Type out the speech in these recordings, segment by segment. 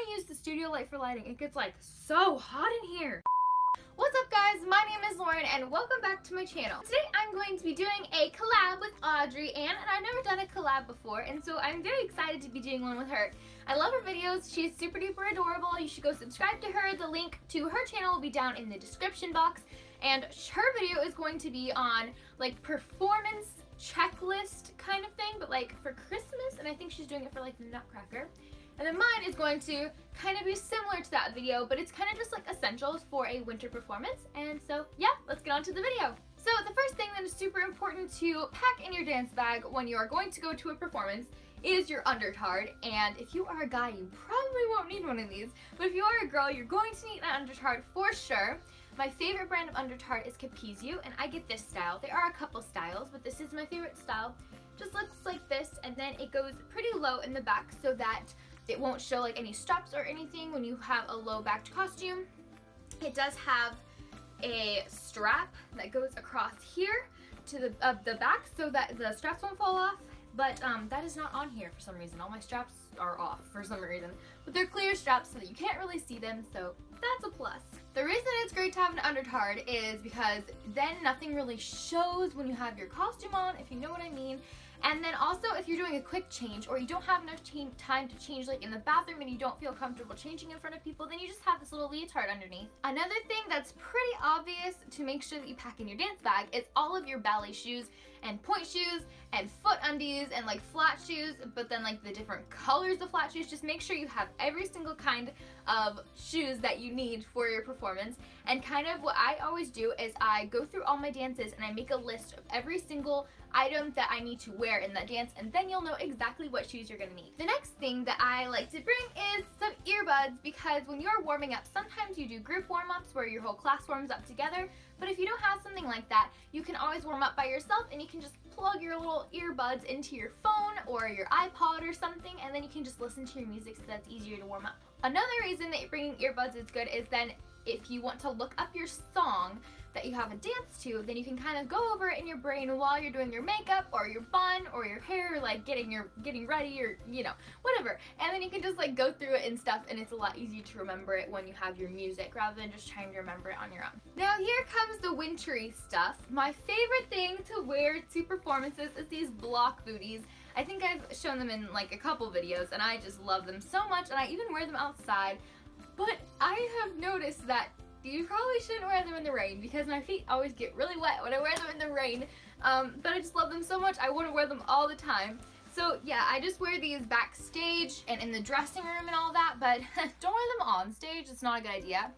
to use the studio light for lighting. It gets like so hot in here. What's up guys, my name is Lauren and welcome back to my channel. Today I'm going to be doing a collab with Audrey Ann, and I've never done a collab before, and so I'm very excited to be doing one with her. I love her videos, she's super duper adorable. You should go subscribe to her. The link to her channel will be down in the description box, and her video is going to be on like performance checklist kind of thing, but like for Christmas, and I think she's doing it for like the Nutcracker. And then mine is going to kind of be similar to that video, but it's kind of just like essentials for a winter performance. And so yeah, let's get on to the video. So the first thing that is super important to pack in your dance bag when you are going to go to a performance is your undertard. And if you are a guy, you probably won't need one of these, but if you are a girl, you're going to need an undertard for sure. My favorite brand of undertard is Capizio, and I get this style. There are a couple styles, but this is my favorite style. Just looks like this, and then it goes pretty low in the back so that it won't show like any straps or anything when you have a low backed costume. It does have a strap that goes across here to the back so that the straps won't fall off, but that is not on here for some reason. All my straps are off for some reason, but they're clear straps so that you can't really see them, so that's a plus. The reason it's great to have an undertard is because then nothing really shows when you have your costume on, if you know what I mean. And then also if you're doing a quick change or you don't have enough time to change like in the bathroom and you don't feel comfortable changing in front of people, then you just have this little leotard underneath. Another thing that's pretty obvious to make sure that you pack in your dance bag is all of your ballet shoes and point shoes and foot undies and like flat shoes, but then like the different colors of flat shoes. Just make sure you have every single kind of shoes that you need for your performance. And kind of what I always do is I go through all my dances and I make a list of every single item that I need to wear in that dance, and then you'll know exactly what shoes you're gonna need. The next thing that I like to bring is some earbuds, because when you're warming up, sometimes you do group warm-ups where your whole class warms up together, but if you don't have something like that, you can always warm up by yourself, and you can just plug your little earbuds into your phone or your iPod or something, and then you can just listen to your music so that's easier to warm up. Another reason that bringing earbuds is good is then if you want to look up your song that you have a dance to, then you can kind of go over it in your brain while you're doing your makeup or your bun or your hair, like getting ready, or you know, whatever. And then you can just like go through it and stuff, and it's a lot easier to remember it when you have your music rather than just trying to remember it on your own. Now here comes the wintry stuff. My favorite thing to wear to performances is these block booties. I think I've shown them in like a couple videos and I just love them so much, and I even wear them outside. But I have noticed that you probably shouldn't wear them in the rain because my feet always get really wet when I wear them in the rain. But I just love them so much, I want to wear them all the time. So yeah, I just wear these backstage and in the dressing room and all that, but don't wear them on stage, it's not a good idea.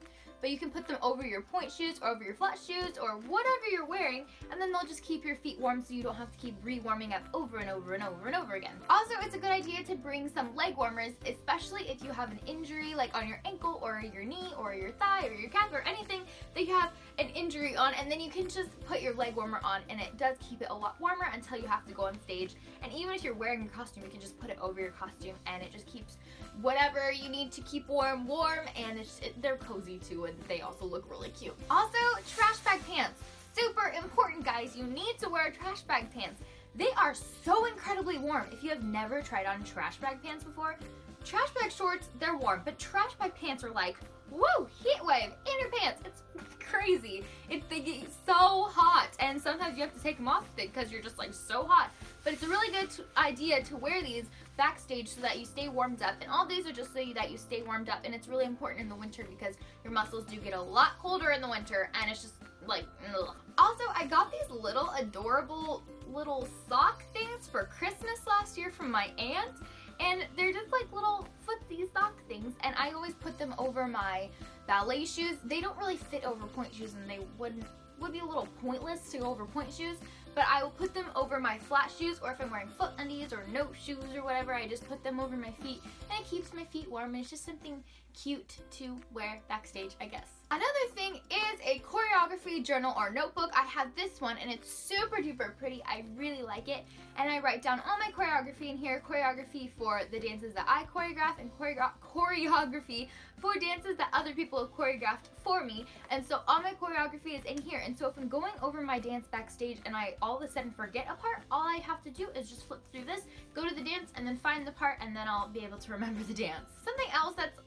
But you can put them over your point shoes or over your flat shoes or whatever you're wearing, and then they'll just keep your feet warm so you don't have to keep re-warming up over and over and over and over again. Also, it's a good idea to bring some leg warmers, especially if you have an injury like on your ankle or your knee or your thigh or your calf or anything that you have an injury on, and then you can just put your leg warmer on, and it does keep it a lot warmer until you have to go on stage. And even if you're wearing your costume, you can just put it over your costume and it just keeps whatever you need to keep warm, and they're cozy too, and they also look really cute. Also, trash bag pants. Super important, guys. You need to wear trash bag pants. They are so incredibly warm. If you have never tried on trash bag pants before, trash bag shorts, they're warm, but trash bag pants are like, woo, heat wave in your pants. It's crazy. They get so hot, and sometimes you have to take them off because you're just like so hot. But it's a really good idea to wear these backstage so that you stay warmed up, and all these are just so that you stay warmed up, and it's really important in the winter because your muscles do get a lot colder in the winter, and it's just like ugh. Also, I got these little adorable little sock things for Christmas last year from my aunt, and they're just like little footsie sock things, and I always put them over my ballet shoes. They don't really fit over point shoes, and they would be a little pointless to go over point shoes, but I will put them over my flat shoes, or if I'm wearing foot undies or no shoes or whatever, I just put them over my feet, and it keeps my feet warm, and it's just something cute to wear backstage, I guess. Another thing is a choreography journal or notebook. I have this one, and it's super duper pretty. I really like it, and I write down all my choreography in here. Choreography for the dances that I choreograph, and choreography for dances that other people have choreographed for me. And so all my choreography is in here, and so if I'm going over my dance backstage and I all of a sudden forget a part, all I have to do is just flip through this, go to the dance, and then find the part, and then I'll be able to remember the dance. Something else that's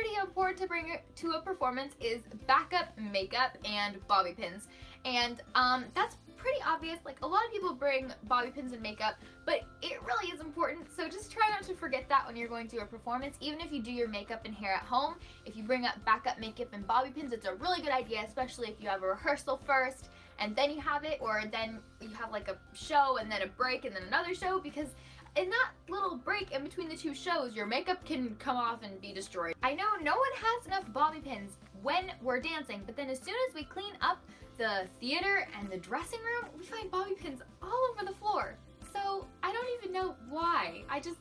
pretty important to bring to a performance is backup makeup and bobby pins. And that's pretty obvious. Like, a lot of people bring bobby pins and makeup, but it really is important, so just try not to forget that when you're going to a performance. Even if you do your makeup and hair at home, if you bring up backup makeup and bobby pins, it's a really good idea, especially if you have a rehearsal first and then you have it, or then you have like a show and then a break and then another show, because in that little break in between the two shows, your makeup can come off and be destroyed. I know no one has enough bobby pins when we're dancing, but then as soon as we clean up the theater and the dressing room, we find bobby pins all over the floor. So I don't even know why. I just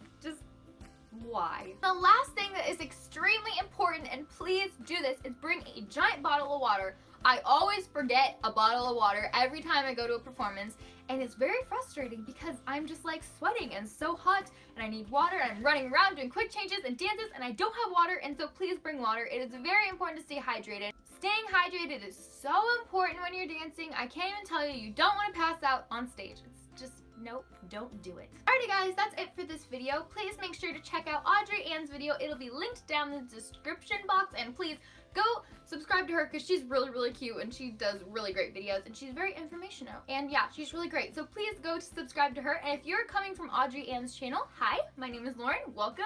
why? The last thing that is extremely important, and please do this, is bring a giant bottle of water. I always forget a bottle of water every time I go to a performance, and it's very frustrating because I'm just like sweating and so hot and I need water, and I'm running around doing quick changes and dances and I don't have water, and so please bring water. It is very important to stay hydrated. Staying hydrated is so important when you're dancing. I can't even tell you, you don't want to pass out on stage. It's just, nope, don't do it. Alrighty guys, that's it for this video. Please make sure to check out Audrey Ann's video. It'll be linked down in the description box, and please go subscribe to her because she's really cute and she does really great videos and she's very informational. And yeah, she's really great. So please go to subscribe to her. And if you're coming from Audrey Ann's channel, hi, my name is Lauren, welcome.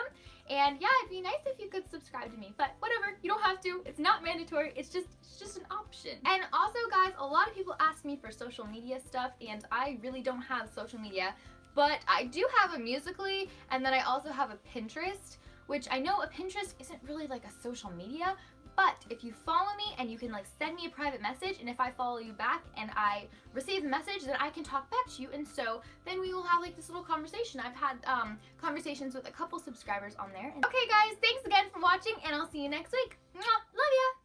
And yeah, it'd be nice if you could subscribe to me, but whatever, you don't have to. It's not mandatory, it's just an option. And also guys, a lot of people ask me for social media stuff, and I really don't have social media, but I do have a Musical.ly, and then I also have a Pinterest, which I know a Pinterest isn't really like a social media, but if you follow me and you can like send me a private message, and if I follow you back and I receive a message, then I can talk back to you, and so then we will have like this little conversation. I've had conversations with a couple subscribers on there. Okay guys, thanks again for watching, and I'll see you next week. Mwah!